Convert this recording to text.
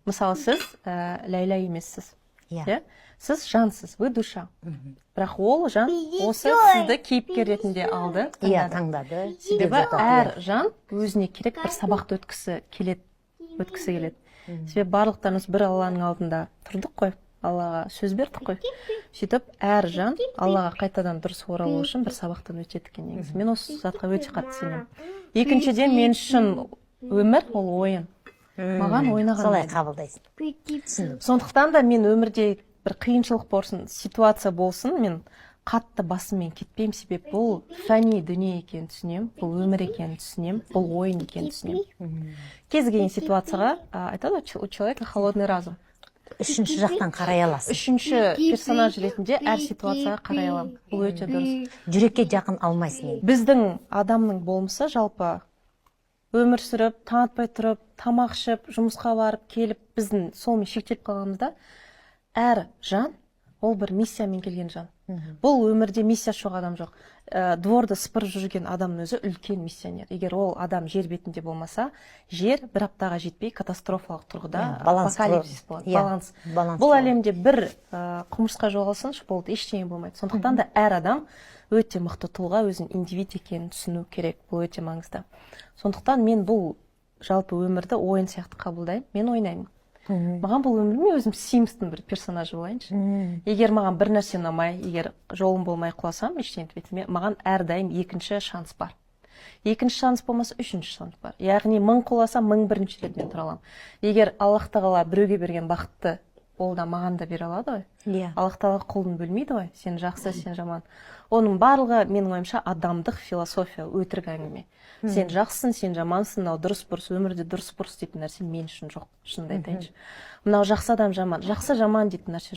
Мысалы, сіз Ләйла емессіз. Иә. Сіз жансыз, вы душа. Бірақ ол жан осы сізді кейіпкер ретінде алды, Иә, таңдады. Себебі әр жан өзіне керек бір сабақты өткісі келеді. Себебі барлықтарымыз бір Алланың алдында тұрдық қой, Аллаға сөз бердік қой. Сөйтіп, әр жан Аллаға қайтадан дұрыс оралу үшін бір сабақтан өтеді екен негізі. Мен осы затқа өте қатты сенемін. Екіншіден, мен үшін өмір ол ойын. Маған ойнаған. Солай қабылдайсың. Сондықтан да мен өмірде бір қиыншылық болсын, ситуация болсын, мен қатты басыммен кетпеймін, себеп бұл фәни дүние екенін түсінемін, бұл өмір екенін түсінемін, бұл ойын екенін түсінемін. Кез келген ситуацияға айтады, у человека холодный разум. Үшінші жақтан қарай аласың. Үшінші персонаж ретінде әр ситуацияға қарай аламын. Бұл өте дұрыс. Жүрекке жақын алмайсың. Біздің адамның болмысы жалпы өмір сүріп, таң атпай тұрып, тамақ ішіп, жұмысқа барып, келіп, біздің солмен шектеліп қалғанымызда әр жан ол бір миссиямен келген жан. Бұл өмірде миссия жоқ адам жоқ. Дворды сыпырып жүрген адамның өзі үлкен миссионер. Егер ол адам жер бетінде болмаса, жер бір аптаға жетпей катастрофалық тұрғыда апокалипсис болады. Баланс. Бұл әлемде бір құмырсқа жоғалсыншы болды, ештеңе болмайды. Сондықтан да әр адам өте мықты тұлға, өзінің индивид екенін түсіну керек. Бұл өте маңызды. Сондықтан мен бұл жалпы өмірді ойын сияқты қабылдаймын. Мен ойнаймын. Маған бұл өмір, мен өзім Симстің бір персонажы болайыншы. Егер маған бір нәрсе ұнамай, егер жолым болмай құласам, ештеңе етпейді. Маған әрдайым екінші шанс бар. Екінші шанс болмаса, үшінші шанс бар. Яғни 1000 құласам, 1001 рет мен тұра аламын. Егер Аллах тағала біреуге берген бақытты, ол да маған да бере алады ғой. Иә. Аллах тағала құлын бөлмейді ғой. Сен жақсы, сен жаман. Оның барлығы, менің ойымша, адамдық философия, өтірік әңгіме. Сен жақсысың, сен жамансың, мынау дұрыс бұрыс, өмірде дұрыс бұрыс дейтін нәрсе мен үшін жоқ. Шынымды айтайыншы. Мынау жақсы адам жаман, жақсы жаман дейтін нәрсе жоқ.